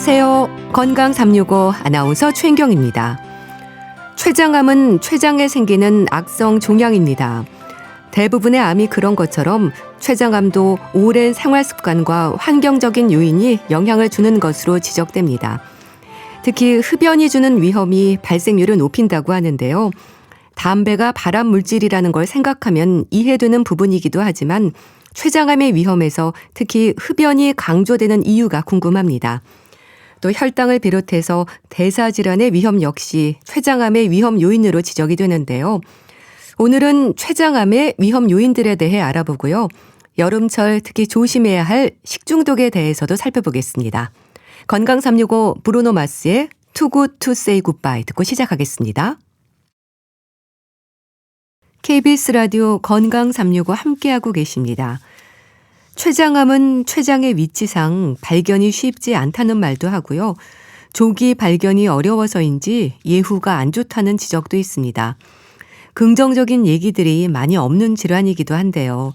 안녕하세요. 건강 365 아나운서 최인경입니다. 췌장암은 췌장에 생기는 악성 종양입니다. 대부분의 암이 그런 것처럼 췌장암도 오랜 생활 습관과 환경적인 요인이 영향을 주는 것으로 지적됩니다. 특히 흡연이 주는 위험이 발생률을 높인다고 하는데요. 담배가 발암 물질이라는 걸 생각하면 이해되는 부분이기도 하지만 췌장암의 위험에서 특히 흡연이 강조되는 이유가 궁금합니다. 또 혈당을 비롯해서 대사질환의 위험 역시 췌장암의 위험 요인으로 지적이 되는데요. 오늘은 췌장암의 위험 요인들에 대해 알아보고요. 여름철 특히 조심해야 할 식중독에 대해서도 살펴보겠습니다. 건강 365 브루노 마스의 Too Good to Say Goodbye 듣고 시작하겠습니다. KBS 라디오 건강 365 함께하고 계십니다. 췌장암은 췌장의 위치상 발견이 쉽지 않다는 말도 하고요. 조기 발견이 어려워서인지 예후가 안 좋다는 지적도 있습니다. 긍정적인 얘기들이 많이 없는 질환이기도 한데요.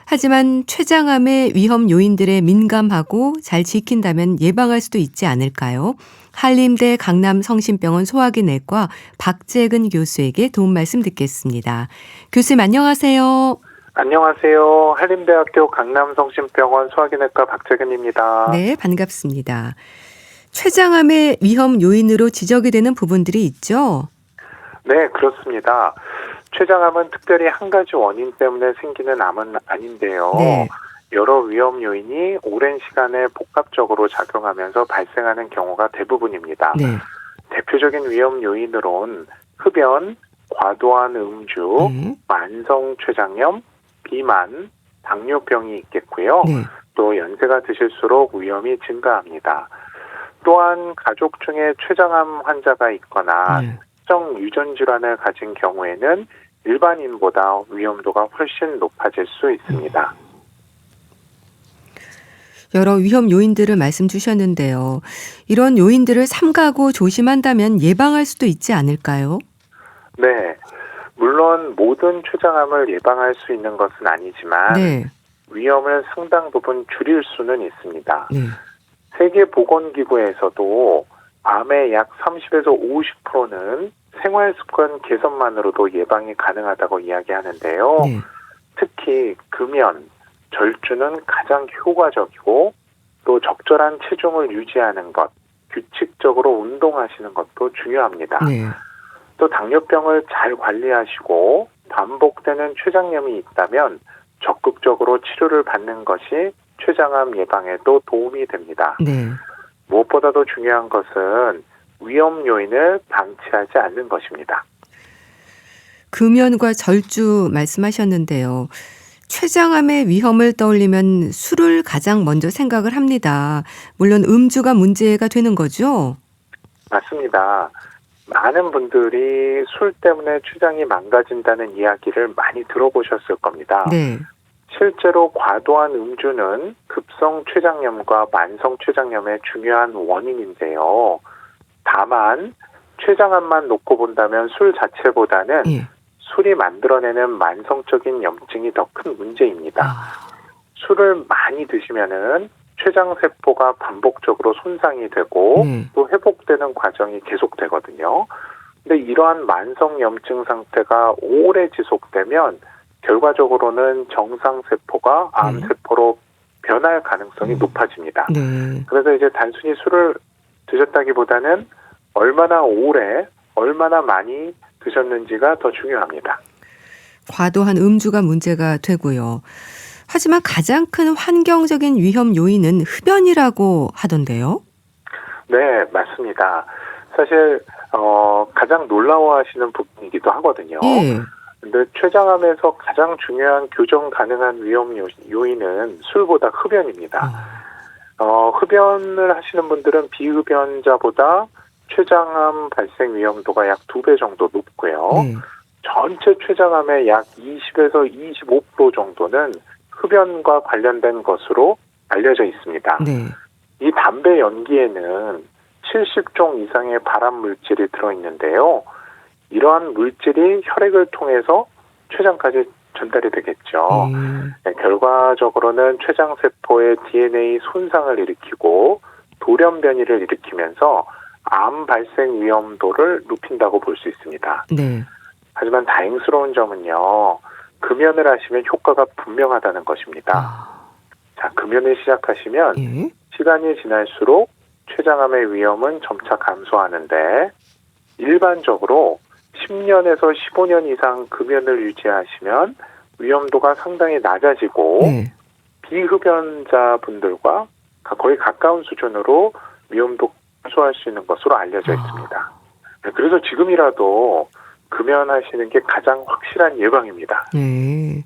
하지만 췌장암의 위험 요인들에 민감하고 잘 지킨다면 예방할 수도 있지 않을까요? 한림대 강남성심병원 소화기내과 박재근 교수에게 도움 말씀 듣겠습니다. 교수님 안녕하세요. 안녕하세요. 한림대학교 강남성심병원 소화기내과 박재근입니다. 네, 반갑습니다. 췌장암의 위험 요인으로 지적이 되는 부분들이 있죠? 네, 그렇습니다. 췌장암은 특별히 한 가지 원인 때문에 생기는 암은 아닌데요. 네. 여러 위험 요인이 오랜 시간에 복합적으로 작용하면서 발생하는 경우가 대부분입니다. 네. 대표적인 위험 요인으론 흡연, 과도한 음주, 만성 췌장염, 비만, 당뇨병이 있겠고요. 네. 또 연세가 드실수록 위험이 증가합니다. 또한 가족 중에 췌장암 환자가 있거나 특정 유전 질환을 가진 경우에는 일반인보다 위험도가 훨씬 높아질 수 있습니다. 여러 위험 요인들을 말씀 주셨는데요. 이런 요인들을 삼가고 조심한다면 예방할 수도 있지 않을까요? 네. 물론 모든 췌장암을 예방할 수 있는 것은 아니지만 네. 위험을 상당 부분 줄일 수는 있습니다. 네. 세계보건기구에서도 암의 약 30에서 50%는 생활습관 개선만으로도 예방이 가능하다고 이야기하는데요. 네. 특히 금연, 절주는 가장 효과적이고 또 적절한 체중을 유지하는 것, 규칙적으로 운동하시는 것도 중요합니다. 네. 또 당뇨병을 잘 관리하시고 반복되는 췌장염이 있다면 적극적으로 치료를 받는 것이 췌장암 예방에도 도움이 됩니다. 네. 무엇보다도 중요한 것은 위험 요인을 방치하지 않는 것입니다. 금연과 절주 말씀하셨는데요. 췌장암의 위험을 떠올리면 술을 가장 먼저 생각을 합니다. 물론 음주가 문제가 되는 거죠? 맞습니다. 많은 분들이 술 때문에 췌장이 망가진다는 이야기를 많이 들어보셨을 겁니다. 네. 실제로 과도한 음주는 급성 췌장염과 만성 췌장염의 중요한 원인인데요. 다만 췌장암만 놓고 본다면 술 자체보다는 술이 만들어내는 만성적인 염증이 더 큰 문제입니다. 술을 많이 드시면은 췌장세포가 반복적으로 손상이 되고 또 회복되는 과정이 계속되거든요. 근데 이러한 만성 염증 상태가 오래 지속되면 결과적으로는 정상세포가 암세포로 변할 가능성이 높아집니다. 네. 그래서 이제 단순히 술을 드셨다기보다는 얼마나 오래, 얼마나 많이 드셨는지가 더 중요합니다. 과도한 음주가 문제가 되고요. 하지만 가장 큰 환경적인 위험 요인은 흡연이라고 하던데요. 네, 맞습니다. 사실 가장 놀라워하시는 부분이기도 하거든요. 근데 췌장암에서 가장 중요한 교정 가능한 위험 요인은 술보다 흡연입니다. 흡연을 하시는 분들은 비흡연자보다 췌장암 발생 위험도가 약 2배 정도 높고요. 전체 췌장암의 약 20에서 25% 정도는 흡연과 관련된 것으로 알려져 있습니다. 이 담배 연기에는 70종 이상의 발암 물질이 들어있는데요. 이러한 물질이 혈액을 통해서 췌장까지 전달이 되겠죠. 결과적으로는 췌장세포의 DNA 손상을 일으키고 돌연 변이를 일으키면서 암 발생 위험도를 높인다고 볼 수 있습니다. 네. 하지만 다행스러운 점은요. 금연을 하시면 효과가 분명하다는 것입니다. 자, 금연을 시작하시면 예. 시간이 지날수록 췌장암의 위험은 점차 감소하는데 일반적으로 10년에서 15년 이상 금연을 유지하시면 위험도가 상당히 낮아지고 네. 비흡연자분들과 거의 가까운 수준으로 위험도 감소할 수 있는 것으로 알려져 있습니다. 그래서 지금이라도 금연하시는 게 가장 확실한 예방입니다. 네.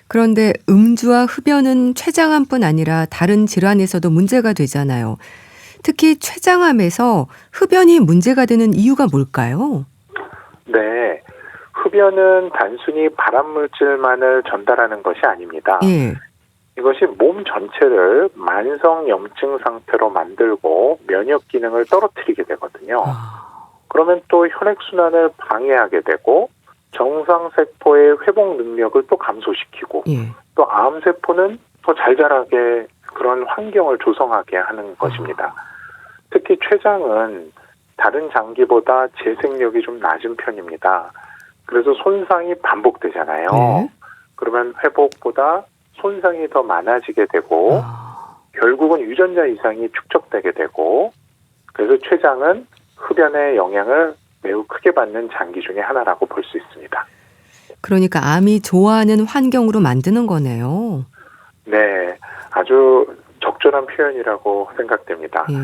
그런데 음주와 흡연은 췌장암뿐 아니라 다른 질환에서도 문제가 되잖아요. 특히 췌장암에서 흡연이 문제가 되는 이유가 뭘까요? 네. 흡연은 단순히 발암물질만을 전달하는 것이 아닙니다. 예. 이것이 몸 전체를 만성 염증 상태로 만들고 면역 기능을 떨어뜨리게 되거든요. 그러면 또 혈액순환을 방해하게 되고 정상세포의 회복 능력을 또 감소시키고 예. 또 암세포는 더 잘 자라게 그런 환경을 조성하게 하는 것입니다. 특히 췌장은 다른 장기보다 재생력이 좀 낮은 편입니다. 그래서 손상이 반복되잖아요. 네. 그러면 회복보다 손상이 더 많아지게 되고 결국은 유전자 이상이 축적되게 되고 그래서 췌장은 흡연의 영향을 매우 크게 받는 장기 중에 하나라고 볼 수 있습니다. 그러니까 암이 좋아하는 환경으로 만드는 거네요. 네, 아주 적절한 표현이라고 생각됩니다. 예.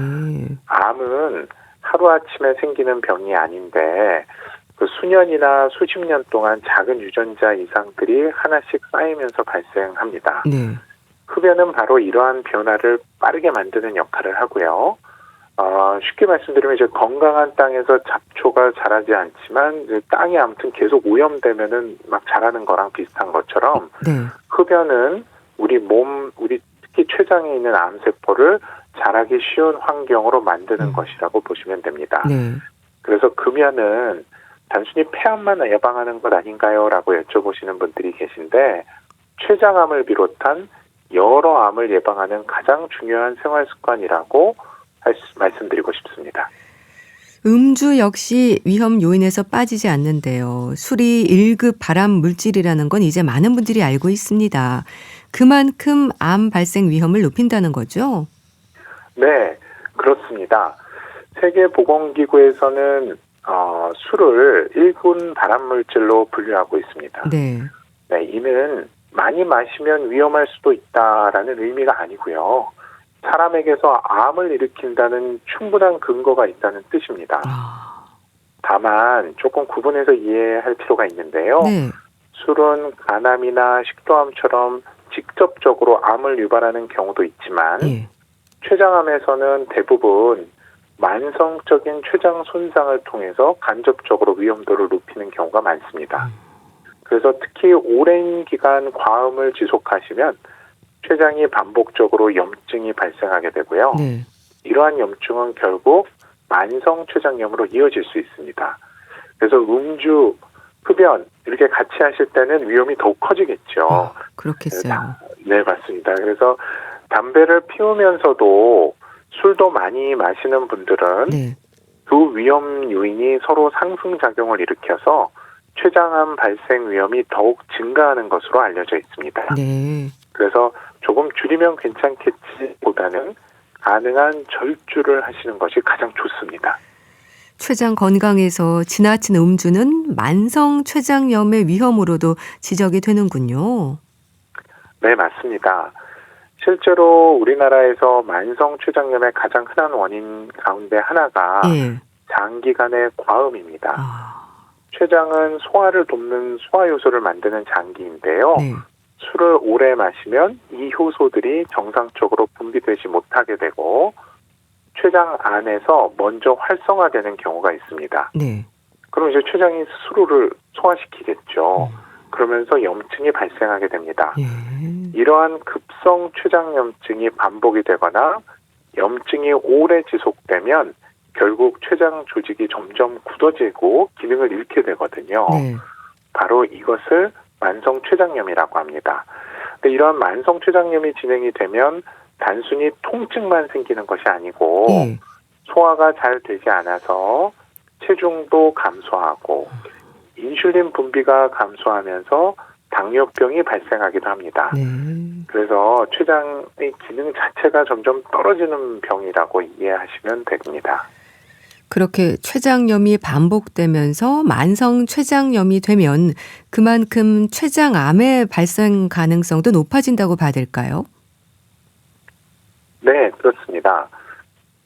암은 하루아침에 생기는 병이 아닌데 그 수년이나 수십 년 동안 작은 유전자 이상들이 하나씩 쌓이면서 발생합니다. 네. 흡연은 바로 이러한 변화를 빠르게 만드는 역할을 하고요. 쉽게 말씀드리면 이제 건강한 땅에서 잡초가 자라지 않지만 이제 땅이 아무튼 계속 오염되면은 막 자라는 거랑 비슷한 것처럼 네. 흡연은 우리 특히 췌장에 있는 암세포를 자라기 쉬운 환경으로 만드는 것이라고 보시면 됩니다. 네. 그래서 금연은 단순히 폐암만 예방하는 것 아닌가요? 라고 여쭤보시는 분들이 계신데 췌장암을 비롯한 여러 암을 예방하는 가장 중요한 생활 습관이라고 말씀드리고 싶습니다. 음주 역시 위험 요인에서 빠지지 않는데요. 술이 1급 발암 물질이라는 건 이제 많은 분들이 알고 있습니다. 그만큼 암 발생 위험을 높인다는 거죠? 네, 그렇습니다. 세계보건기구에서는 술을 1군 발암물질로 분류하고 있습니다. 네. 네, 이는 많이 마시면 위험할 수도 있다라는 의미가 아니고요. 사람에게서 암을 일으킨다는 충분한 근거가 있다는 뜻입니다. 다만 조금 구분해서 이해할 필요가 있는데요. 네. 술은 간암이나 식도암처럼 직접적으로 암을 유발하는 경우도 있지만 예. 췌장암에서는 대부분 만성적인 췌장 손상을 통해서 간접적으로 위험도를 높이는 경우가 많습니다. 그래서 특히 오랜 기간 과음을 지속하시면 췌장이 반복적으로 염증이 발생하게 되고요. 네. 이러한 염증은 결국 만성 췌장염으로 이어질 수 있습니다. 그래서 음주, 흡연 이렇게 같이 하실 때는 위험이 더욱 커지겠죠. 그렇겠어요. 네, 맞습니다. 그래서 담배를 피우면서도 술도 많이 마시는 분들은 네. 그 위험 요인이 서로 상승작용을 일으켜서 췌장암 발생 위험이 더욱 증가하는 것으로 알려져 있습니다. 네. 그래서 조금 줄이면 괜찮겠지보다는 가능한 절주를 하시는 것이 가장 좋습니다. 췌장 건강에서 지나친 음주는 만성 췌장염의 위험으로도 지적이 되는군요. 네, 맞습니다. 실제로 우리나라에서 만성 췌장염의 가장 흔한 원인 가운데 하나가 예. 장기간의 과음입니다. 췌장은 소화를 돕는 소화효소를 만드는 장기인데요. 네. 술을 오래 마시면 이 효소들이 정상적으로 분비되지 못하게 되고 췌장 안에서 먼저 활성화되는 경우가 있습니다. 네. 그럼 이제 췌장이 스스로를 소화시키겠죠. 그러면서 염증이 발생하게 됩니다. 예. 이러한 급성 췌장염증이 반복이 되거나 염증이 오래 지속되면 결국 췌장 조직이 점점 굳어지고 기능을 잃게 되거든요. 네. 바로 이것을 만성 췌장염이라고 합니다. 근데 이러한 만성 췌장염이 진행이 되면 단순히 통증만 생기는 것이 아니고 예. 소화가 잘 되지 않아서 체중도 감소하고 인슐린 분비가 감소하면서 당뇨병이 발생하기도 합니다. 네. 그래서 췌장의 기능 자체가 점점 떨어지는 병이라고 이해하시면 됩니다. 그렇게 췌장염이 반복되면서 만성 췌장염이 되면 그만큼 췌장암의 발생 가능성도 높아진다고 봐야 될까요? 네, 그렇습니다.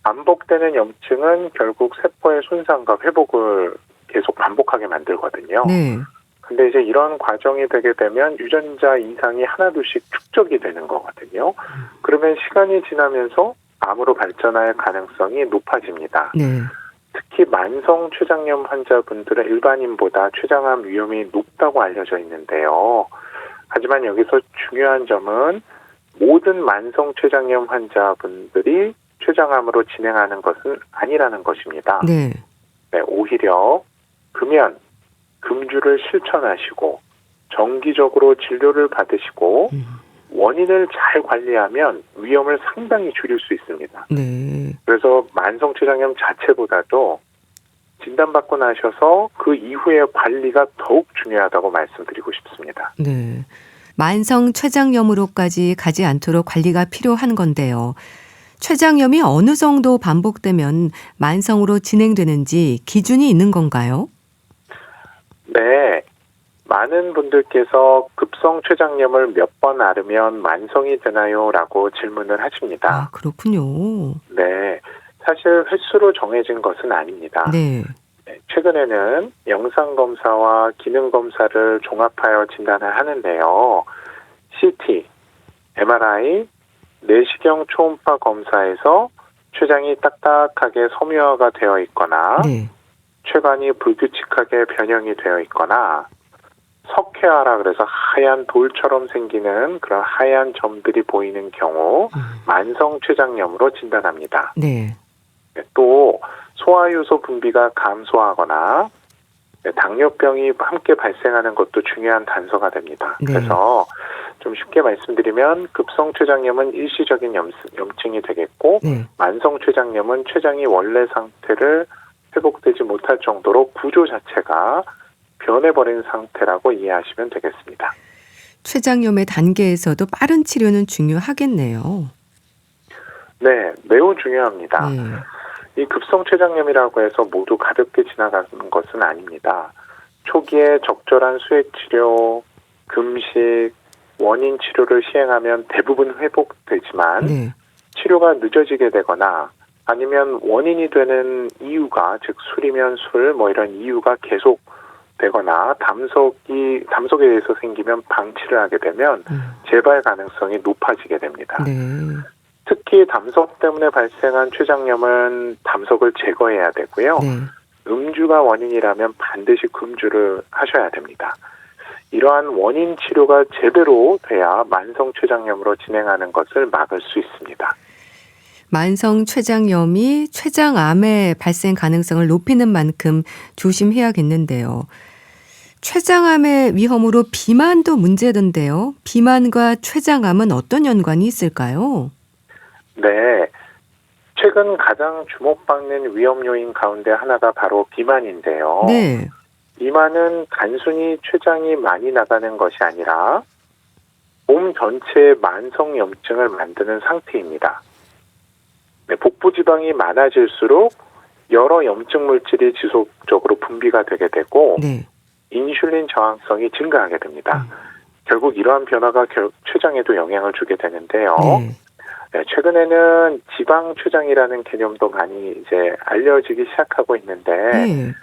반복되는 염증은 결국 세포의 손상과 회복을 계속 반복하게 만들거든요. 네. 근데 이제 이런 과정이 되게 되면 유전자 이상이 하나둘씩 축적이 되는 거거든요. 그러면 시간이 지나면서 암으로 발전할 가능성이 높아집니다. 네. 특히 만성 췌장염 환자분들은 일반인보다 췌장암 위험이 높다고 알려져 있는데요. 하지만 여기서 중요한 점은 모든 만성 췌장염 환자분들이 췌장암으로 진행하는 것은 아니라는 것입니다. 네. 네, 오히려 금연, 금주를 실천하시고 정기적으로 진료를 받으시고 원인을 잘 관리하면 위험을 상당히 줄일 수 있습니다. 네. 그래서 만성 췌장염 자체보다도 진단받고 나셔서 그 이후의 관리가 더욱 중요하다고 말씀드리고 싶습니다. 네. 만성 췌장염으로까지 가지 않도록 관리가 필요한 건데요. 췌장염이 어느 정도 반복되면 만성으로 진행되는지 기준이 있는 건가요? 네. 많은 분들께서 급성 췌장염을 몇 번 앓으면 만성이 되나요? 라고 질문을 하십니다. 아, 그렇군요. 네. 사실 횟수로 정해진 것은 아닙니다. 네. 최근에는 영상검사와 기능검사를 종합하여 진단을 하는데요. CT, MRI, 내시경 초음파 검사에서 췌장이 딱딱하게 섬유화가 되어 있거나 네. 췌관이 불규칙하게 변형이 되어 있거나 석회화라 그래서 하얀 돌처럼 생기는 그런 하얀 점들이 보이는 경우 만성 췌장염으로 진단합니다. 네. 또 소화효소 분비가 감소하거나 당뇨병이 함께 발생하는 것도 중요한 단서가 됩니다. 네. 그래서 좀 쉽게 말씀드리면 급성 췌장염은 일시적인 염증이 되겠고 네. 만성 췌장염은 췌장이 원래 상태를 회복되지 못할 정도로 구조 자체가 변해버린 상태라고 이해하시면 되겠습니다. 췌장염의 단계에서도 빠른 치료는 중요하겠네요. 네, 매우 중요합니다. 네. 이 급성 췌장염이라고 해서 모두 가볍게 지나가는 것은 아닙니다. 초기에 적절한 수액 치료, 금식, 원인 치료를 시행하면 대부분 회복되지만 네. 치료가 늦어지게 되거나 아니면 원인이 되는 이유가 즉 술이면 술 뭐 이런 이유가 계속 되거나 담석에 의해서 생기면 방치를 하게 되면 재발 가능성이 높아지게 됩니다. 네. 특히 담석 때문에 발생한 췌장염은 담석을 제거해야 되고요. 네. 음주가 원인이라면 반드시 금주를 하셔야 됩니다. 이러한 원인 치료가 제대로 돼야 만성 췌장염으로 진행하는 것을 막을 수 있습니다. 만성 췌장염이 췌장암의 발생 가능성을 높이는 만큼 조심해야겠는데요. 췌장암의 위험으로 비만도 문제던데요. 비만과 췌장암은 어떤 연관이 있을까요? 네. 최근 가장 주목받는 위험 요인 가운데 하나가 바로 비만인데요. 네. 비만은 단순히 췌장이 많이 나가는 것이 아니라 몸 전체의 만성 염증을 만드는 상태입니다. 네, 복부 지방이 많아질수록 여러 염증 물질이 지속적으로 분비가 되게 되고 네. 인슐린 저항성이 증가하게 됩니다. 결국 이러한 변화가 췌장에도 영향을 주게 되는데요. 네. 네, 최근에는 지방 췌장이라는 개념도 많이 이제 알려지기 시작하고 있는데 네.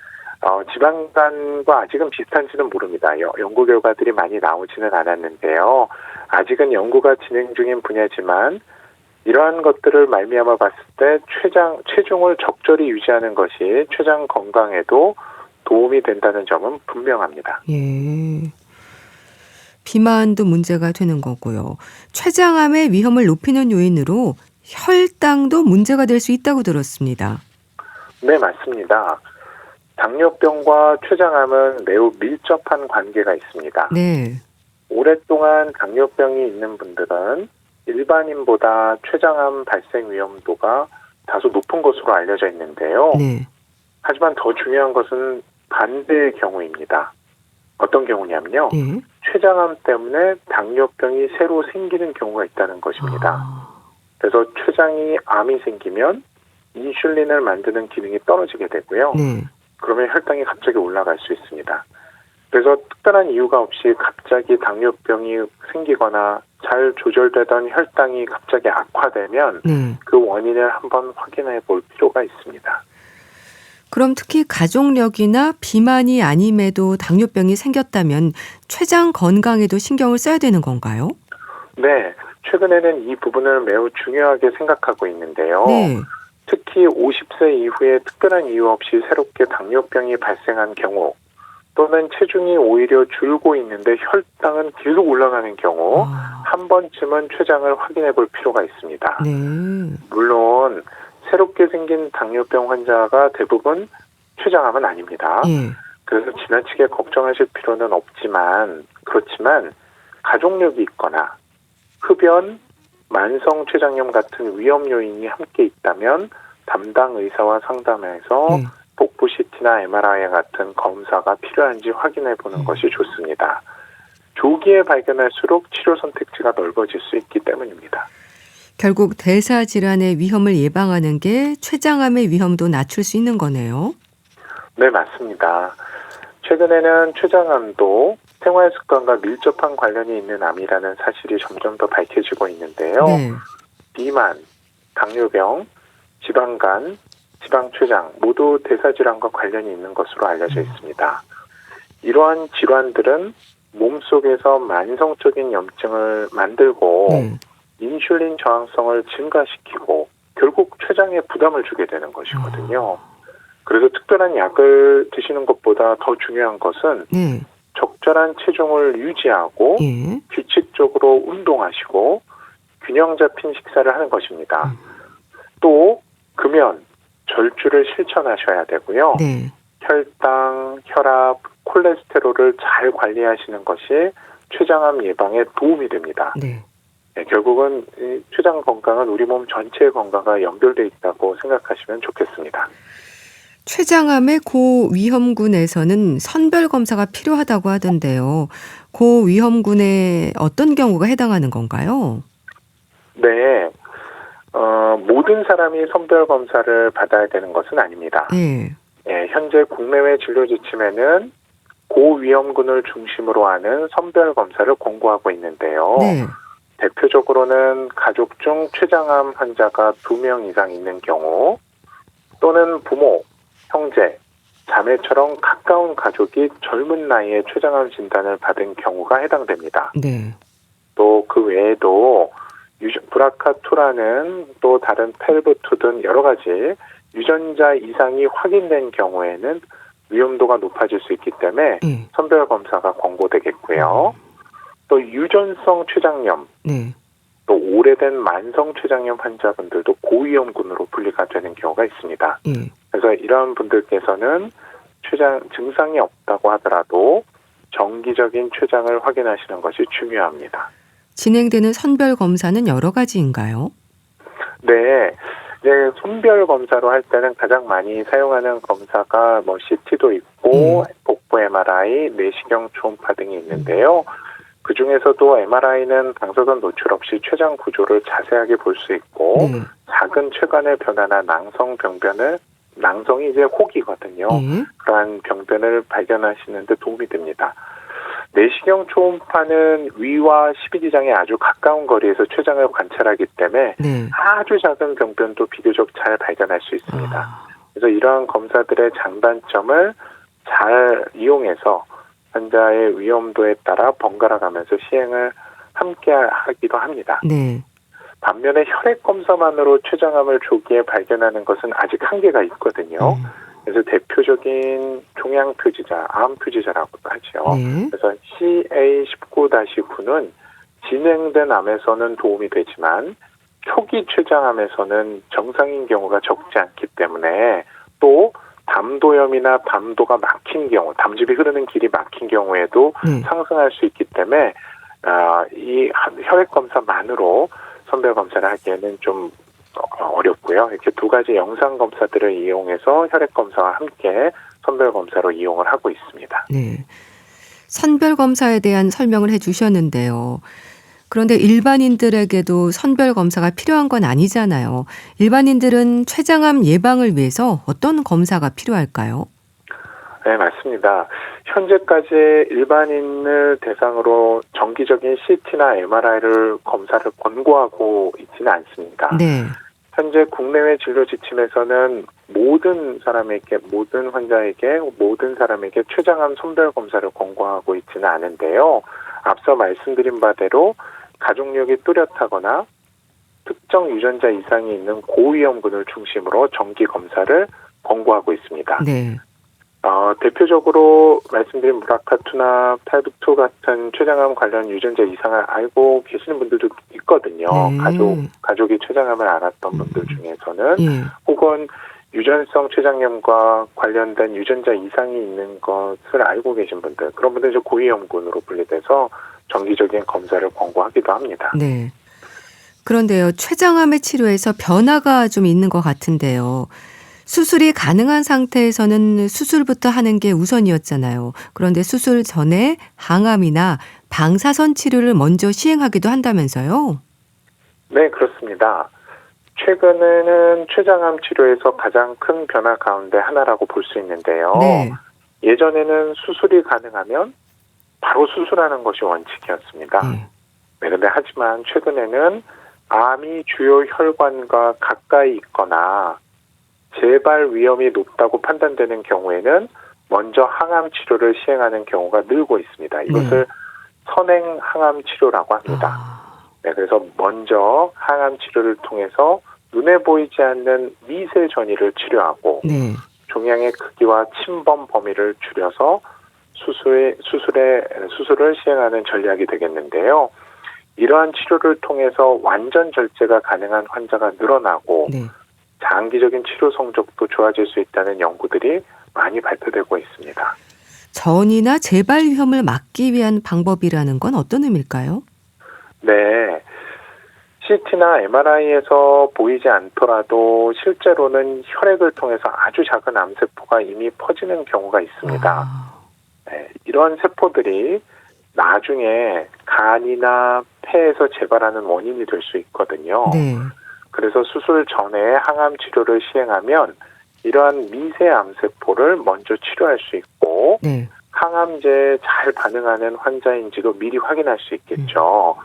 지방간과 아직은 비슷한지는 모릅니다. 연구 결과들이 많이 나오지는 않았는데요. 아직은 연구가 진행 중인 분야지만 이러한 것들을 말미암아 봤을 때 체중을 적절히 유지하는 것이 췌장 건강에도 도움이 된다는 점은 분명합니다. 예. 비만도 문제가 되는 거고요. 췌장암의 위험을 높이는 요인으로 혈당도 문제가 될 수 있다고 들었습니다. 네, 맞습니다. 당뇨병과 췌장암은 매우 밀접한 관계가 있습니다. 네. 오랫동안 당뇨병이 있는 분들은 일반인보다 췌장암 발생 위험도가 다소 높은 것으로 알려져 있는데요. 네. 하지만 더 중요한 것은 반대의 경우입니다. 어떤 경우냐면요. 예. 췌장암 때문에 당뇨병이 새로 생기는 경우가 있다는 것입니다. 그래서 췌장이 암이 생기면 인슐린을 만드는 기능이 떨어지게 되고요. 네. 그러면 혈당이 갑자기 올라갈 수 있습니다. 그래서 특별한 이유가 없이 갑자기 당뇨병이 생기거나 잘 조절되던 혈당이 갑자기 악화되면 네. 그 원인을 한번 확인해 볼 필요가 있습니다. 그럼 특히 가족력이나 비만이 아님에도 당뇨병이 생겼다면 췌장 건강에도 신경을 써야 되는 건가요? 네, 최근에는 이 부분을 매우 중요하게 생각하고 있는데요. 네. 특히 50세 이후에 특별한 이유 없이 새롭게 당뇨병이 발생한 경우 또는 체중이 오히려 줄고 있는데 혈당은 계속 올라가는 경우 한 번쯤은 췌장을 확인해 볼 필요가 있습니다. 네. 물론 새롭게 생긴 당뇨병 환자가 대부분 췌장암은 아닙니다. 예. 그래서 지나치게 걱정하실 필요는 없지만 그렇지만 가족력이 있거나 흡연, 만성 췌장염 같은 위험 요인이 함께 있다면 담당 의사와 상담해서 네. 복부 CT나 MRI 같은 검사가 필요한지 확인해 보는 것이 좋습니다. 조기에 발견할수록 치료 선택지가 넓어질 수 있기 때문입니다. 결국 대사 질환의 위험을 예방하는 게 췌장암의 위험도 낮출 수 있는 거네요. 네, 맞습니다. 최근에는 췌장암도 생활 습관과 밀접한 관련이 있는 암이라는 사실이 점점 더 밝혀지고 있는데요. 네. 비만, 당뇨병, 지방간, 지방췌장 모두 대사질환과 관련이 있는 것으로 알려져 있습니다. 이러한 질환들은 몸속에서 만성적인 염증을 만들고 네. 인슐린 저항성을 증가시키고 결국 췌장에 부담을 주게 되는 것이거든요. 그래서 특별한 약을 드시는 것보다 더 중요한 것은 네. 적절한 체중을 유지하고 예. 규칙적으로 운동하시고 균형 잡힌 식사를 하는 것입니다. 또 금연, 절주를 실천하셔야 되고요. 네. 혈당, 혈압, 콜레스테롤을 잘 관리하시는 것이 췌장암 예방에 도움이 됩니다. 네. 네, 결국은 이 췌장 건강은 우리 몸 전체의 건강과 연결되어 있다고 생각하시면 좋겠습니다. 췌장암의 고위험군에서는 선별 검사가 필요하다고 하던데요. 고위험군에 어떤 경우가 해당하는 건가요? 네, 모든 사람이 선별 검사를 받아야 되는 것은 아닙니다. 네. 예, 현재 국내외 진료 지침에는 고위험군을 중심으로 하는 선별 검사를 권고하고 있는데요. 네. 대표적으로는 가족 중 췌장암 환자가 2명 이상 있는 경우 또는 부모, 형제, 자매처럼 가까운 가족이 젊은 나이에 췌장암 진단을 받은 경우가 해당됩니다. 네. 또 그 외에도 브라카2라는 또 다른 펠브2 등 여러 가지 유전자 이상이 확인된 경우에는 위험도가 높아질 수 있기 때문에 네. 선별 검사가 권고되겠고요. 또 유전성 췌장염, 네. 또 오래된 만성 췌장염 환자분들도 고위험군으로 분리가 되는 경우가 있습니다. 예. 그래서 이런 분들께서는 췌장 증상이 없다고 하더라도 정기적인 췌장을 확인하시는 것이 중요합니다. 진행되는 선별 검사는 여러 가지인가요? 네, 이제 선별 검사로 할 때는 가장 많이 사용하는 검사가 CT도 있고 복부 MRI, 내시경 초음파 등이 있는데요. 그 중에서도 MRI는 방사선 노출 없이 췌장 구조를 자세하게 볼 수 있고 네. 작은 췌관의 변화나 낭성이 이제 혹이거든요. 그러한 병변을 발견하시는 데 도움이 됩니다. 내시경 초음파는 위와 12지장에 아주 가까운 거리에서 췌장을 관찰하기 때문에 네. 아주 작은 병변도 비교적 잘 발견할 수 있습니다. 그래서 이러한 검사들의 장단점을 잘 이용해서 환자의 위험도에 따라 번갈아 가면서 시행을 함께 하기도 합니다. 네. 반면에 혈액 검사만으로 췌장암을 조기에 발견하는 것은 아직 한계가 있거든요. 그래서 대표적인 종양표지자, 암표지자라고도 하죠. 네. 그래서 CA19-9는 진행된 암에서는 도움이 되지만 초기 췌장암에서는 정상인 경우가 적지 않기 때문에 또 담도염이나 담도가 막힌 경우, 담즙이 흐르는 길이 막힌 경우에도 상승할 수 있기 때문에 이 혈액 검사만으로 선별 검사를 하기에는 좀 어렵고요. 이렇게 두 가지 영상 검사들을 이용해서 혈액 검사와 함께 선별 검사로 이용을 하고 있습니다. 네. 선별 검사에 대한 설명을 해 주셨는데요. 그런데 일반인들에게도 선별 검사가 필요한 건 아니잖아요. 일반인들은 췌장암 예방을 위해서 어떤 검사가 필요할까요? 네, 맞습니다. 현재까지 일반인을 대상으로 정기적인 CT나 MRI를 검사를 권고하고 있지는 않습니다. 네. 현재 국내외 진료 지침에서는 모든 환자에게, 모든 사람에게 췌장암 선별 검사를 권고하고 있지는 않은데요. 앞서 말씀드린 바대로 가족력이 뚜렷하거나 특정 유전자 이상이 있는 고위험군을 중심으로 정기 검사를 권고하고 있습니다. 네. 대표적으로 말씀드린 브라카2나 팔북2 같은 췌장암 관련 유전자 이상을 알고 계시는 분들도 있거든요. 가족이 췌장암을 알았던 분들 중에서는 예. 혹은 유전성 췌장염과 관련된 유전자 이상이 있는 것을 알고 계신 분들, 그런 분들 이제 고위험군으로 분리돼서 정기적인 검사를 권고하기도 합니다. 네. 그런데요, 췌장암의 치료에서 변화가 좀 있는 것 같은데요. 수술이 가능한 상태에서는 수술부터 하는 게 우선이었잖아요. 그런데 수술 전에 항암이나 방사선 치료를 먼저 시행하기도 한다면서요? 네, 그렇습니다. 최근에는 췌장암 치료에서 가장 큰 변화 가운데 하나라고 볼 수 있는데요. 네. 예전에는 수술이 가능하면 바로 수술하는 것이 원칙이었습니다. 네. 그런데 하지만 최근에는 암이 주요 혈관과 가까이 있거나 재발 위험이 높다고 판단되는 경우에는 먼저 항암 치료를 시행하는 경우가 늘고 있습니다. 이것을 선행 항암 치료라고 합니다. 네, 그래서 먼저 항암 치료를 통해서 눈에 보이지 않는 미세 전이를 치료하고 네. 종양의 크기와 침범 범위를 줄여서 수술을 시행하는 전략이 되겠는데요. 이러한 치료를 통해서 완전 절제가 가능한 환자가 늘어나고 네. 장기적인 치료 성적도 좋아질 수 있다는 연구들이 많이 발표되고 있습니다. 전이나 재발 위험을 막기 위한 방법이라는 건 어떤 의미일까요? 네. CT나 MRI에서 보이지 않더라도 실제로는 혈액을 통해서 아주 작은 암세포가 이미 퍼지는 경우가 있습니다. 네, 이런 세포들이 나중에 간이나 폐에서 재발하는 원인이 될 수 있거든요. 네. 그래서 수술 전에 항암 치료를 시행하면 이러한 미세 암세포를 먼저 치료할 수 있고 네. 항암제에 잘 반응하는 환자인지도 미리 확인할 수 있겠죠.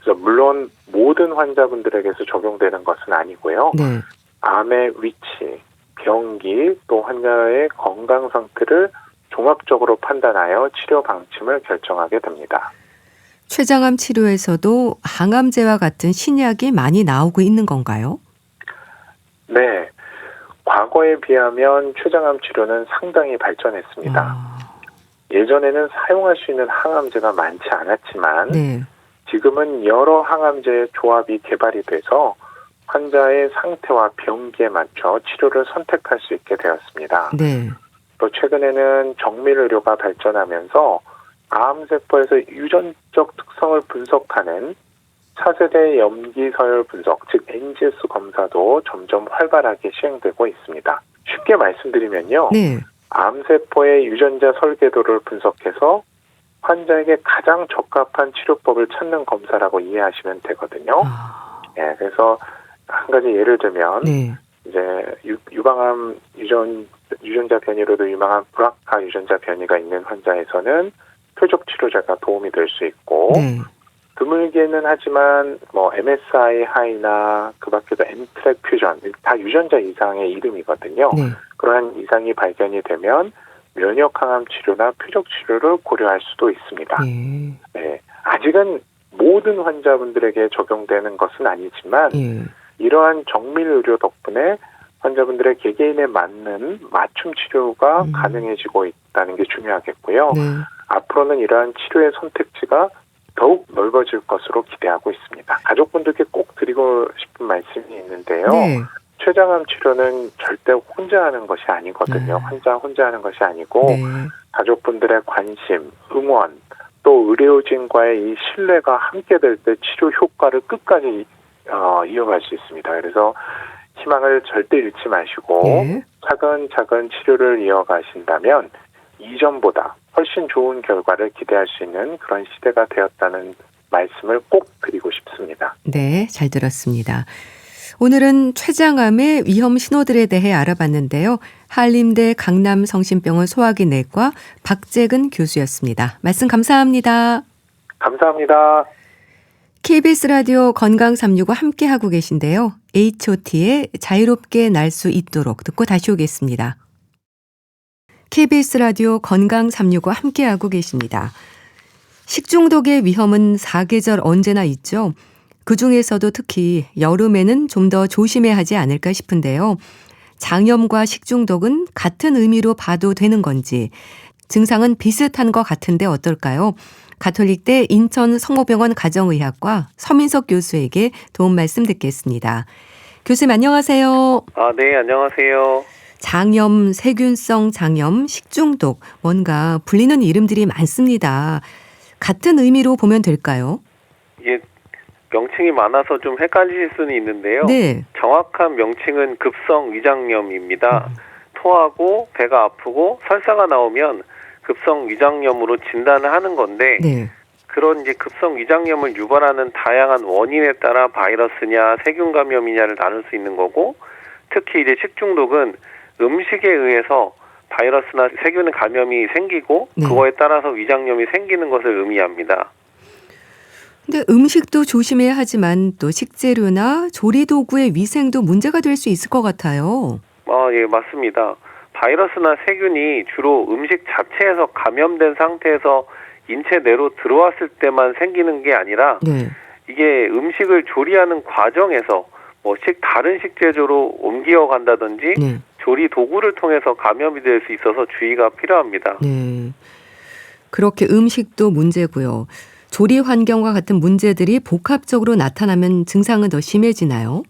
그래서 물론 모든 환자분들에게서 적용되는 것은 아니고요. 네. 암의 위치, 병기, 또 환자의 건강 상태를 종합적으로 판단하여 치료 방침을 결정하게 됩니다. 췌장암 치료에서도 항암제와 같은 신약이 많이 나오고 있는 건가요? 네. 과거에 비하면 췌장암 치료는 상당히 발전했습니다. 예전에는 사용할 수 있는 항암제가 많지 않았지만 네. 지금은 여러 항암제의 조합이 개발이 돼서 환자의 상태와 병기에 맞춰 치료를 선택할 수 있게 되었습니다. 네. 또 최근에는 정밀 의료가 발전하면서 암세포에서 유전적 특성을 분석하는 차세대 염기서열 분석, 즉 NGS 검사도 점점 활발하게 시행되고 있습니다. 쉽게 말씀드리면요. 네. 암세포의 유전자 설계도를 분석해서 환자에게 가장 적합한 치료법을 찾는 검사라고 이해하시면 되거든요. 네, 그래서 한 가지 예를 들면 네. 이제 유방암 유전자 변이로도 유명한 브라카 유전자 변이가 있는 환자에서는 표적 치료제가 도움이 될 수 있고 네. 드물게는 하지만 MSI 하이나 그 밖에도 엠트랙 퓨전 다 유전자 이상의 이름이거든요. 네. 그러한 이상이 발견이 되면 면역 항암 치료나 표적 치료를 고려할 수도 있습니다. 네. 네, 아직은 모든 환자분들에게 적용되는 것은 아니지만 예. 이러한 정밀 의료 덕분에 환자분들의 개개인에 맞는 맞춤 치료가 가능해지고 있다는 게 중요하겠고요. 네. 앞으로는 이러한 치료의 선택지가 더욱 넓어질 것으로 기대하고 있습니다. 가족분들께 꼭 드리고 싶은 말씀이 있는데요. 네. 췌장암 치료는 절대 혼자 하는 것이 아니거든요. 환자 혼자 하는 것이 아니고 네. 가족분들의 관심, 응원, 또 의료진과의 이 신뢰가 함께 될 때 치료 효과를 끝까지 이어갈 수 있습니다. 그래서 희망을 절대 잃지 마시고 네. 차근차근 치료를 이어가신다면 이전보다 훨씬 좋은 결과를 기대할 수 있는 그런 시대가 되었다는 말씀을 꼭 드리고 싶습니다. 네, 잘 들었습니다. 오늘은 췌장암의 위험 신호들에 대해 알아봤는데요. 한림대 강남성심병원 소화기 내과 박재근 교수였습니다. 말씀 감사합니다. 감사합니다. KBS 라디오 건강 365 함께하고 계신데요. H.O.T의 자유롭게 날 수 있도록 듣고 다시 오겠습니다. KBS 라디오 건강 365 함께하고 계십니다. 식중독의 위험은 사계절 언제나 있죠. 그중에서도 특히 여름에는 좀 더 조심해야 하지 않을까 싶은데요. 장염과 식중독은 같은 의미로 봐도 되는 건지, 증상은 비슷한 것 같은데 어떨까요? 가톨릭대 인천 성모병원 가정의학과 서민석 교수에게 도움 말씀 듣겠습니다. 교수님 안녕하세요. 네, 안녕하세요. 장염, 세균성 장염, 식중독, 뭔가 불리는 이름들이 많습니다. 같은 의미로 보면 될까요? 이게 명칭이 많아서 좀 헷갈리실 수는 있는데요. 네. 정확한 명칭은 급성 위장염입니다. 토하고 배가 아프고 설사가 나오면 급성 위장염으로 진단을 하는 건데 네. 그런 이제 급성 위장염을 유발하는 다양한 원인에 따라 바이러스냐 세균 감염이냐를 나눌 수 있는 거고, 특히 이제 식중독은 음식에 의해서 바이러스나 세균 감염이 생기고 네. 그거에 따라서 위장염이 생기는 것을 의미합니다. 근데 음식도 조심해야 하지만 또 식재료나 조리 도구의 위생도 문제가 될 수 있을 것 같아요. 예, 맞습니다. 바이러스나 세균이 주로 음식 자체에서 감염된 상태에서 인체 내로 들어왔을 때만 생기는 게 아니라 네. 이게 음식을 조리하는 과정에서 다른 식재료로 옮겨 간다든지 네. 조리 도구를 통해서 감염이 될 수 있어서 주의가 필요합니다. 네. 그렇게 음식도 문제고요. 조리 환경과 같은 문제들이 복합적으로 나타나면 증상은 더 심해지나요?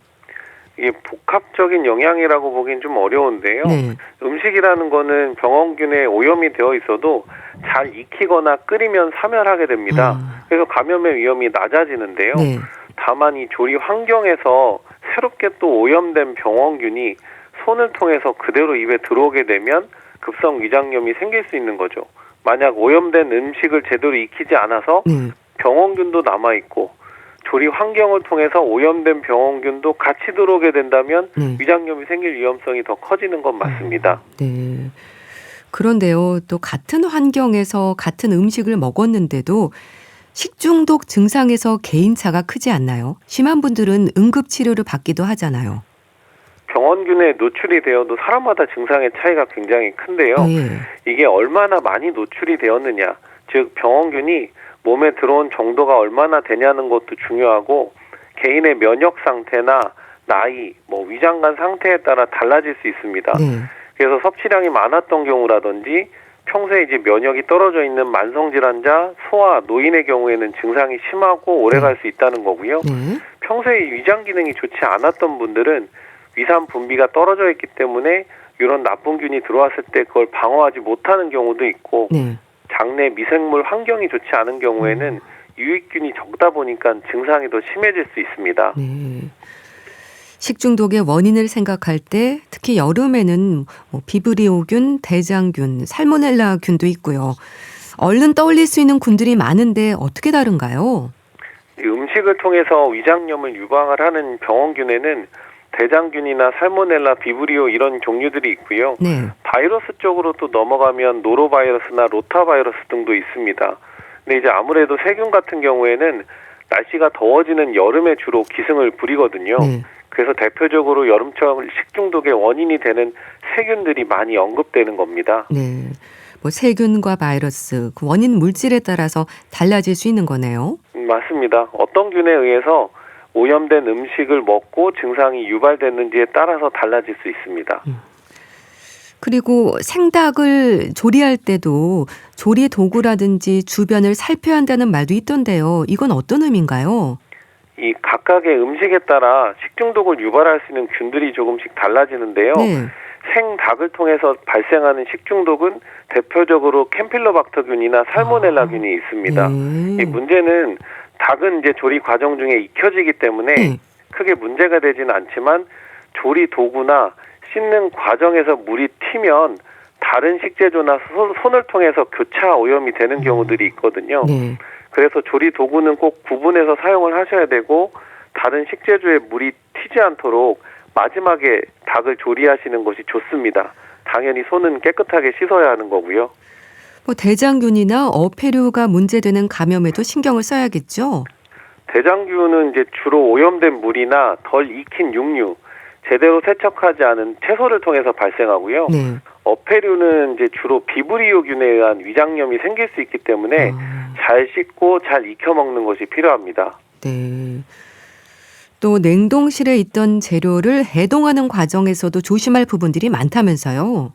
이게 복합적인 영향이라고 보기엔 좀 어려운데요. 네. 음식이라는 거는 병원균에 오염이 되어 있어도 잘 익히거나 끓이면 사멸하게 됩니다. 그래서 감염의 위험이 낮아지는데요. 네. 다만 이 조리 환경에서 새롭게 또 오염된 병원균이 손을 통해서 그대로 입에 들어오게 되면 급성 위장염이 생길 수 있는 거죠. 만약 오염된 음식을 제대로 익히지 않아서 네. 병원균도 남아있고 조리 환경을 통해서 오염된 병원균도 같이 들어오게 된다면 네. 위장염이 생길 위험성이 더 커지는 건 맞습니다. 네. 그런데요, 또 같은 환경에서 같은 음식을 먹었는데도 식중독 증상에서 개인차가 크지 않나요? 심한 분들은 응급치료를 받기도 하잖아요. 병원균에 노출이 되어도 사람마다 증상의 차이가 굉장히 큰데요. 예. 이게 얼마나 많이 노출이 되었느냐, 즉 병원균이 몸에 들어온 정도가 얼마나 되냐는 것도 중요하고, 개인의 면역 상태나 나이, 위장관 상태에 따라 달라질 수 있습니다. 네. 그래서 섭취량이 많았던 경우라든지 평소에 이제 면역이 떨어져 있는 만성질환자, 소아, 노인의 경우에는 증상이 심하고 오래갈 수 있다는 거고요. 네. 평소에 위장 기능이 좋지 않았던 분들은 위산 분비가 떨어져 있기 때문에 이런 나쁜 균이 들어왔을 때 그걸 방어하지 못하는 경우도 있고, 네. 장내 미생물 환경이 좋지 않은 경우에는 유익균이 적다 보니까 증상이 더 심해질 수 있습니다. 네. 식중독의 원인을 생각할 때 특히 여름에는 비브리오균, 대장균, 살모넬라균도 있고요. 얼른 떠올릴 수 있는 균들이 많은데 어떻게 다른가요? 음식을 통해서 위장염을 유방을 하는 병원균에는 대장균이나 살모넬라, 비브리오 이런 종류들이 있고요. 네. 바이러스 쪽으로 또 넘어가면 노로바이러스나 로타바이러스 등도 있습니다. 근데 이제 아무래도 세균 같은 경우에는 날씨가 더워지는 여름에 주로 기승을 부리거든요. 네. 그래서 대표적으로 여름철 식중독의 원인이 되는 세균들이 많이 언급되는 겁니다. 네. 세균과 바이러스, 그 원인 물질에 따라서 달라질 수 있는 거네요. 맞습니다. 어떤 균에 의해서 오염된 음식을 먹고 증상이 유발됐는지에 따라서 달라질 수 있습니다. 그리고 생닭을 조리할 때도 조리 도구라든지 주변을 살펴야 한다는 말도 있던데요. 이건 어떤 의미인가요? 이 각각의 음식에 따라 식중독을 유발할 수 있는 균들이 조금씩 달라지는데요. 네. 생닭을 통해서 발생하는 식중독은 대표적으로 캠필로박터균이나 살모넬라균이 있습니다. 이 문제는 닭은 이제 조리 과정 중에 익혀지기 때문에 네. 크게 문제가 되지는 않지만 조리 도구나 씻는 과정에서 물이 튀면 다른 식재료나 손을 통해서 교차 오염이 되는 경우들이 있거든요. 네. 그래서 조리 도구는 꼭 구분해서 사용을 하셔야 되고 다른 식재료에 물이 튀지 않도록 마지막에 닭을 조리하시는 것이 좋습니다. 당연히 손은 깨끗하게 씻어야 하는 거고요. 뭐 대장균이나 어패류가 문제되는 감염에도 신경을 써야겠죠? 대장균은 이제 주로 오염된 물이나 덜 익힌 육류, 제대로 세척하지 않은 채소를 통해서 발생하고요. 네. 어패류는 이제 주로 비브리오균에 의한 위장염이 생길 수 있기 때문에 잘 씻고 잘 익혀 먹는 것이 필요합니다. 네. 또 냉동실에 있던 재료를 해동하는 과정에서도 조심할 부분들이 많다면서요.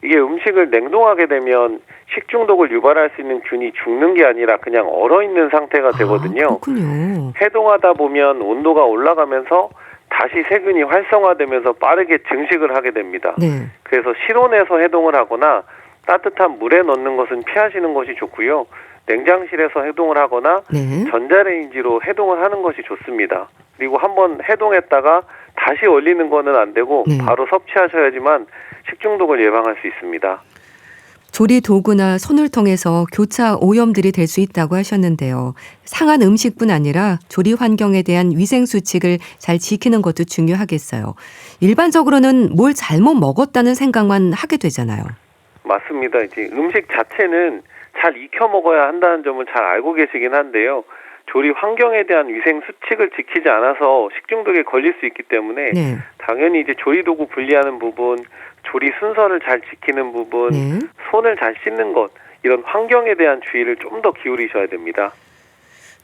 이게 음식을 냉동하게 되면 식중독을 유발할 수 있는 균이 죽는 게 아니라 그냥 얼어있는 상태가 되거든요. 그렇군요. 해동하다 보면 온도가 올라가면서 다시 세균이 활성화되면서 빠르게 증식을 하게 됩니다. 네. 그래서 실온에서 해동을 하거나 따뜻한 물에 넣는 것은 피하시는 것이 좋고요. 냉장실에서 해동을 하거나 네. 전자레인지로 해동을 하는 것이 좋습니다. 그리고 한번 해동했다가 다시 얼리는 거는 안 되고 네. 바로 섭취하셔야지만 식중독을 예방할 수 있습니다. 조리 도구나 손을 통해서 교차 오염들이 될 수 있다고 하셨는데요. 상한 음식뿐 아니라 조리 환경에 대한 위생 수칙을 잘 지키는 것도 중요하겠어요. 일반적으로는 뭘 잘못 먹었다는 생각만 하게 되잖아요. 맞습니다. 이제 음식 자체는 잘 익혀 먹어야 한다는 점은 잘 알고 계시긴 한데요. 조리 환경에 대한 위생 수칙을 지키지 않아서 식중독에 걸릴 수 있기 때문에 네. 당연히 이제 조리 도구 분리하는 부분, 조리 순서를 잘 지키는 부분, 네. 손을 잘 씻는 것, 이런 환경에 대한 주의를 좀 더 기울이셔야 됩니다.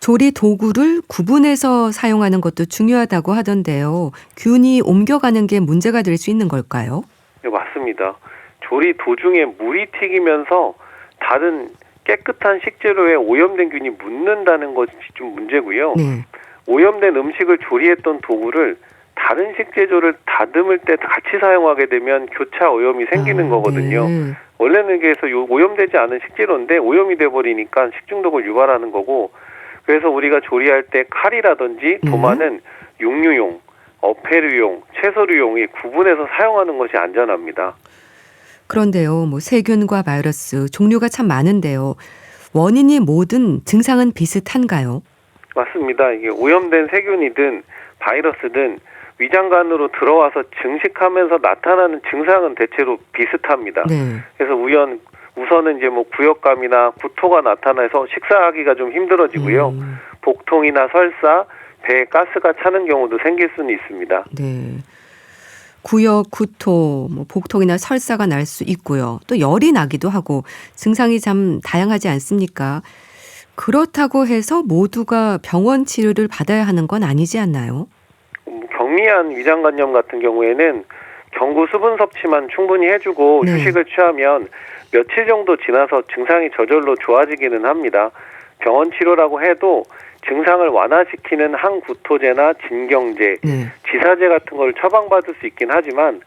조리 도구를 구분해서 사용하는 것도 중요하다고 하던데요. 균이 옮겨가는 게 문제가 될 수 있는 걸까요? 네, 맞습니다. 조리 도중에 물이 튀기면서 다른 깨끗한 식재료에 오염된 균이 묻는다는 것이 좀 문제고요. 네. 오염된 음식을 조리했던 도구를 다른 식재료를 다듬을 때 같이 사용하게 되면 교차 오염이 생기는 거거든요. 네. 원래는 그래서 오염되지 않은 식재료인데 오염이 돼버리니까 식중독을 유발하는 거고, 그래서 우리가 조리할 때 칼이라든지 도마는 육류용, 어패류용, 채소류용이 구분해서 사용하는 것이 안전합니다. 그런데요, 뭐 세균과 바이러스 종류가 참 많은데요. 원인이 뭐든 증상은 비슷한가요? 맞습니다. 이게 오염된 세균이든 바이러스든 위장관으로 들어와서 증식하면서 나타나는 증상은 대체로 비슷합니다. 네. 그래서 우선은 이제 뭐 구역감이나 구토가 나타나서 식사하기가 좀 힘들어지고요. 복통이나 설사, 배에 가스가 차는 경우도 생길 수는 있습니다. 네. 구역, 구토, 뭐 복통이나 설사가 날 수 있고요. 또 열이 나기도 하고 증상이 참 다양하지 않습니까? 그렇다고 해서 모두가 병원 치료를 받아야 하는 건 아니지 않나요? 경미한 위장관염 같은 경우에는 경구 수분 섭취만 충분히 해주고 네. 휴식을 취하면 며칠 정도 지나서 증상이 저절로 좋아지기는 합니다. 병원 치료라고 해도 증상을 완화시키는 항구토제나 진경제, 네. 지사제 같은 걸 처방받을 수 있긴 하지만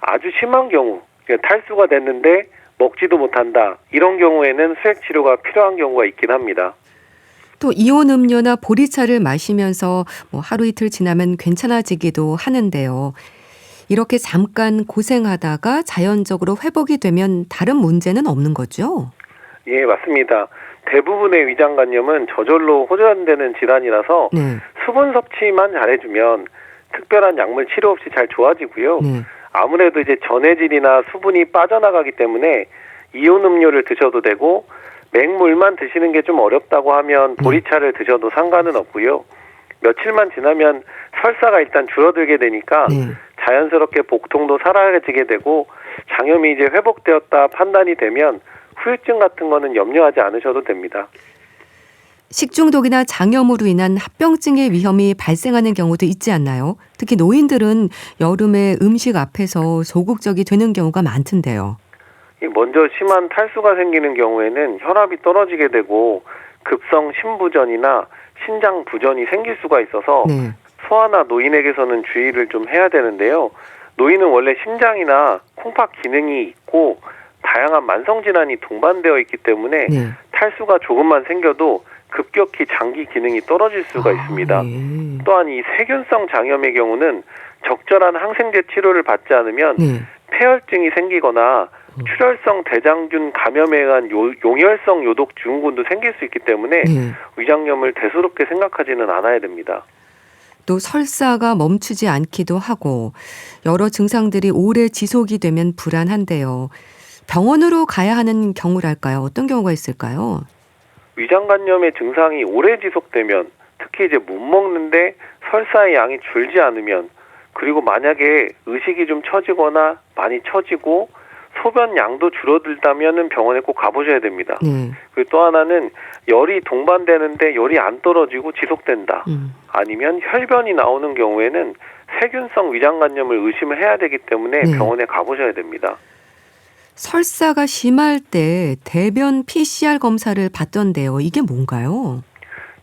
아주 심한 경우, 탈수가 됐는데 먹지도 못한다, 이런 경우에는 수액 치료가 필요한 경우가 있긴 합니다. 또 이온 음료나 보리차를 마시면서 뭐 하루 이틀 지나면 괜찮아지기도 하는데요. 이렇게 잠깐 고생하다가 자연적으로 회복이 되면 다른 문제는 없는 거죠? 예, 맞습니다. 대부분의 위장관염은 저절로 호전되는 질환이라서 네. 수분 섭취만 잘해주면 특별한 약물 치료 없이 잘 좋아지고요. 네. 아무래도 이제 전해질이나 수분이 빠져나가기 때문에 이온 음료를 드셔도 되고, 맹물만 드시는 게 좀 어렵다고 하면 보리차를 드셔도 상관은 없고요. 며칠만 지나면 설사가 일단 줄어들게 되니까 네. 자연스럽게 복통도 사라지게 되고, 장염이 이제 회복되었다 판단이 되면 후유증 같은 거는 염려하지 않으셔도 됩니다. 식중독이나 장염으로 인한 합병증의 위험이 발생하는 경우도 있지 않나요? 특히 노인들은 여름에 음식 앞에서 소극적이 되는 경우가 많던데요. 먼저 심한 탈수가 생기는 경우에는 혈압이 떨어지게 되고 급성 심부전이나 신장 부전이 생길 수가 있어서 네. 소아나 노인에게서는 주의를 좀 해야 되는데요. 노인은 원래 심장이나 콩팥 기능이 있고 다양한 만성 질환이 동반되어 있기 때문에 네. 탈수가 조금만 생겨도 급격히 장기 기능이 떨어질 수가 있습니다. 예. 또한 이 세균성 장염의 경우는 적절한 항생제 치료를 받지 않으면 네. 폐혈증이 생기거나 출혈성 대장균 감염에 의한 용혈성 요독 증후군도 생길 수 있기 때문에 네. 위장염을 대수롭게 생각하지는 않아야 됩니다. 또 설사가 멈추지 않기도 하고 여러 증상들이 오래 지속이 되면 불안한데요. 병원으로 가야 하는 경우랄까요? 어떤 경우가 있을까요? 위장간염의 증상이 오래 지속되면 특히 이제 못 먹는데 설사의 양이 줄지 않으면 그리고 만약에 의식이 좀 처지거나 많이 처지고 소변 양도 줄어들다면은 병원에 꼭 가보셔야 됩니다. 네. 그리고 또 하나는 열이 동반되는데 열이 안 떨어지고 지속된다. 아니면 혈변이 나오는 경우에는 세균성 위장간염을 의심을 해야 되기 때문에 네. 병원에 가보셔야 됩니다. 설사가 심할 때 대변 PCR 검사를 받던데요. 이게 뭔가요?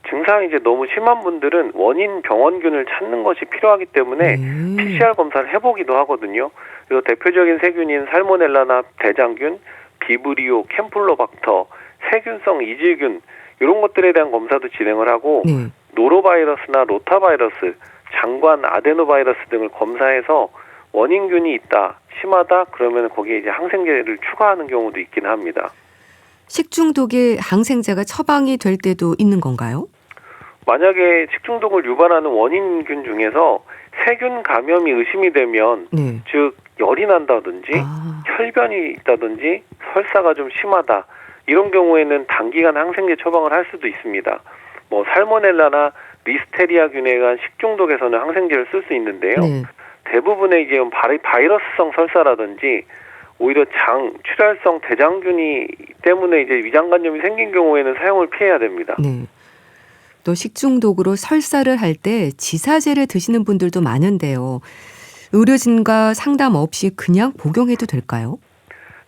증상이 이제 너무 심한 분들은 원인 병원균을 찾는 것이 필요하기 때문에 PCR 검사를 해보기도 하거든요. 그래서 대표적인 세균인 살모넬라나 대장균, 비브리오, 캠플로박터, 세균성 이질균 이런 것들에 대한 검사도 진행을 하고 네. 노로바이러스나 로타바이러스, 장관 아데노바이러스 등을 검사해서 원인균이 있다, 심하다 그러면 거기에 이제 항생제를 추가하는 경우도 있긴 합니다. 식중독에 항생제가 처방이 될 때도 있는 건가요? 만약에 식중독을 유발하는 원인균 중에서 세균 감염이 의심이 되면 네. 즉 열이 난다든지 혈변이 있다든지 설사가 좀 심하다 이런 경우에는 단기간 항생제 처방을 할 수도 있습니다. 뭐 살모넬라나 리스테리아균에 의한 식중독에서는 항생제를 쓸 수 있는데요. 네. 대부분의 이제 바이러스성 설사라든지 오히려 출혈성 대장균이 때문에 이제 위장간염이 생긴 경우에는 사용을 피해야 됩니다. 네. 또 식중독으로 설사를 할 때 지사제를 드시는 분들도 많은데요. 의료진과 상담 없이 그냥 복용해도 될까요?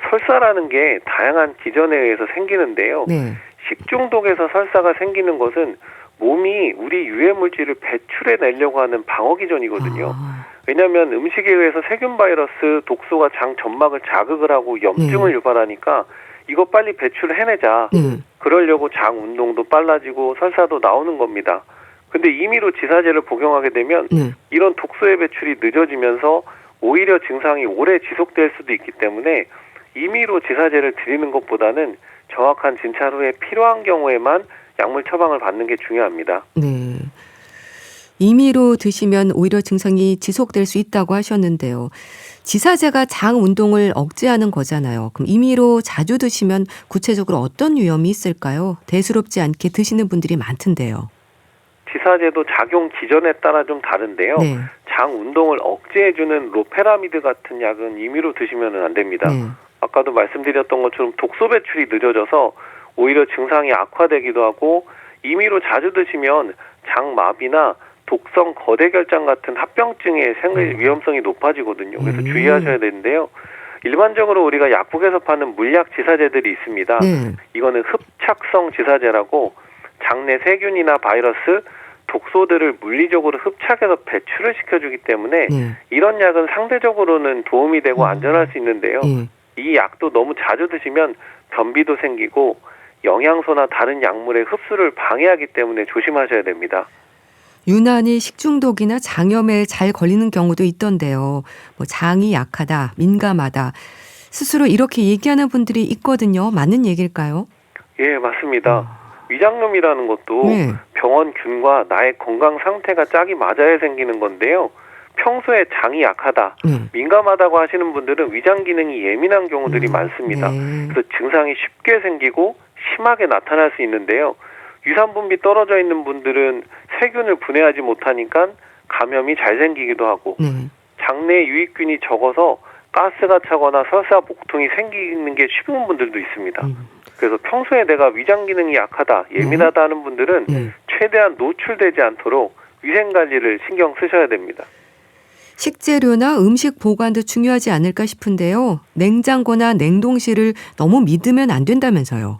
설사라는 게 다양한 기전에 의해서 생기는데요. 네. 식중독에서 설사가 생기는 것은 몸이 우리 유해물질을 배출해내려고 하는 방어기전이거든요. 왜냐하면 음식에 의해서 세균 바이러스 독소가 장 점막을 자극을 하고 염증을 유발하니까 이거 빨리 배출을 해내자. 그러려고 장 운동도 빨라지고 설사도 나오는 겁니다. 근데 임의로 지사제를 복용하게 되면 이런 독소의 배출이 늦어지면서 오히려 증상이 오래 지속될 수도 있기 때문에 임의로 지사제를 드리는 것보다는 정확한 진찰 후에 필요한 경우에만 약물 처방을 받는 게 중요합니다. 네. 임의로 드시면 오히려 증상이 지속될 수 있다고 하셨는데요. 지사제가 장 운동을 억제하는 거잖아요. 그럼 임의로 자주 드시면 구체적으로 어떤 위험이 있을까요? 대수롭지 않게 드시는 분들이 많던데요. 지사제도 작용 기전에 따라 좀 다른데요. 네. 장 운동을 억제해주는 로페라미드 같은 약은 임의로 드시면 안 됩니다. 네. 아까도 말씀드렸던 것처럼 독소 배출이 늦어져서 오히려 증상이 악화되기도 하고 임의로 자주 드시면 장마비나 독성 거대결장 같은 합병증의 생길 위험성이 높아지거든요. 그래서 주의하셔야 되는데요. 일반적으로 우리가 약국에서 파는 물약 지사제들이 있습니다. 이거는 흡착성 지사제라고 장내 세균이나 바이러스, 독소들을 물리적으로 흡착해서 배출을 시켜주기 때문에 이런 약은 상대적으로는 도움이 되고 안전할 수 있는데요. 이 약도 너무 자주 드시면 변비도 생기고 영양소나 다른 약물의 흡수를 방해하기 때문에 조심하셔야 됩니다. 유난히 식중독이나 장염에 잘 걸리는 경우도 있던데요. 뭐 장이 약하다, 민감하다. 스스로 이렇게 얘기하는 분들이 있거든요. 맞는 얘기일까요? 예, 맞습니다. 위장염이라는 것도 병원균과 나의 건강 상태가 짝이 맞아야 생기는 건데요. 평소에 장이 약하다, 민감하다고 하시는 분들은 위장 기능이 예민한 경우들이 많습니다. 그래서 증상이 쉽게 생기고 심하게 나타날 수 있는데요. 유산분비 떨어져 있는 분들은 세균을 분해하지 못하니까 감염이 잘 생기기도 하고 장내에 유익균이 적어서 가스가 차거나 설사, 복통이 생기는 게 쉬운 분들도 있습니다. 그래서 평소에 내가 위장 기능이 약하다, 예민하다 하는 분들은 최대한 노출되지 않도록 위생관리를 신경 쓰셔야 됩니다. 식재료나 음식 보관도 중요하지 않을까 싶은데요. 냉장고나 냉동실을 너무 믿으면 안 된다면서요.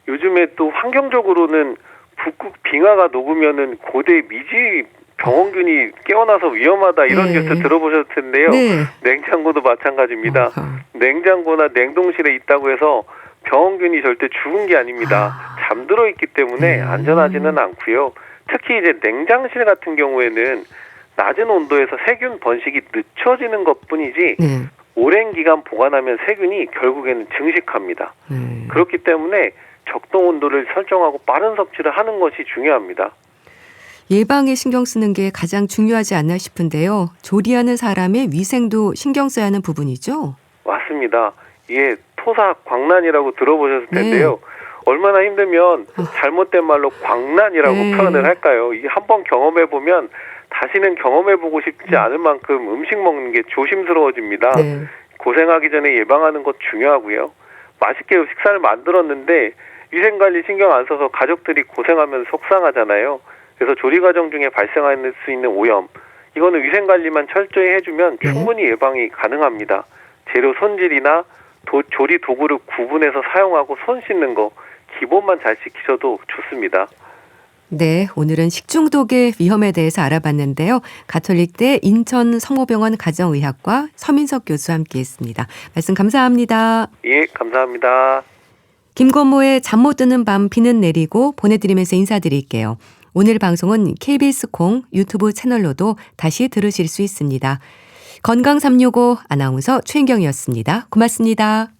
요즘에 또 환경적으로는 북극 빙하가 녹으면은 고대 미지 병원균이 깨어나서 위험하다 이런 뉴스 들어보셨을 텐데요. 냉장고도 마찬가지입니다. 냉장고나 냉동실에 있다고 해서 병원균이 절대 죽은 게 아닙니다. 잠들어 있기 때문에 안전하지는 않고요. 특히 이제 냉장실 같은 경우에는 낮은 온도에서 세균 번식이 늦춰지는 것뿐이지 네. 오랜 기간 보관하면 세균이 결국에는 증식합니다. 그렇기 때문에 적정 온도를 설정하고 빠른 섭취를 하는 것이 중요합니다. 예방에 신경 쓰는 게 가장 중요하지 않나 싶은데요. 조리하는 사람의 위생도 신경 써야 하는 부분이죠? 맞습니다. 이게 토사 광란이라고 들어보셨을 텐데요. 얼마나 힘들면 잘못된 말로 광란이라고 표현을 할까요? 이게 한번 경험해보면 다시는 경험해보고 싶지 않을 만큼 음식 먹는 게 조심스러워집니다. 네. 고생하기 전에 예방하는 것 중요하고요. 맛있게 식사를 만들었는데 위생관리 신경 안 써서 가족들이 고생하면 속상하잖아요. 그래서 조리 과정 중에 발생할 수 있는 오염, 이거는 위생관리만 철저히 해주면 충분히 예방이 가능합니다. 재료 손질이나 조리 도구를 구분해서 사용하고 손 씻는 거 기본만 잘 지키셔도 좋습니다. 네, 오늘은 식중독의 위험에 대해서 알아봤는데요. 가톨릭대 인천 성모병원 가정의학과 서민석 교수와 함께했습니다. 말씀 감사합니다. 예, 감사합니다. 김건모의 잠 못 드는 밤 비는 내리고 보내드리면서 인사드릴게요. 오늘 방송은 KBS 콩 유튜브 채널로도 다시 들으실 수 있습니다. 건강365 아나운서 최인경이었습니다. 고맙습니다.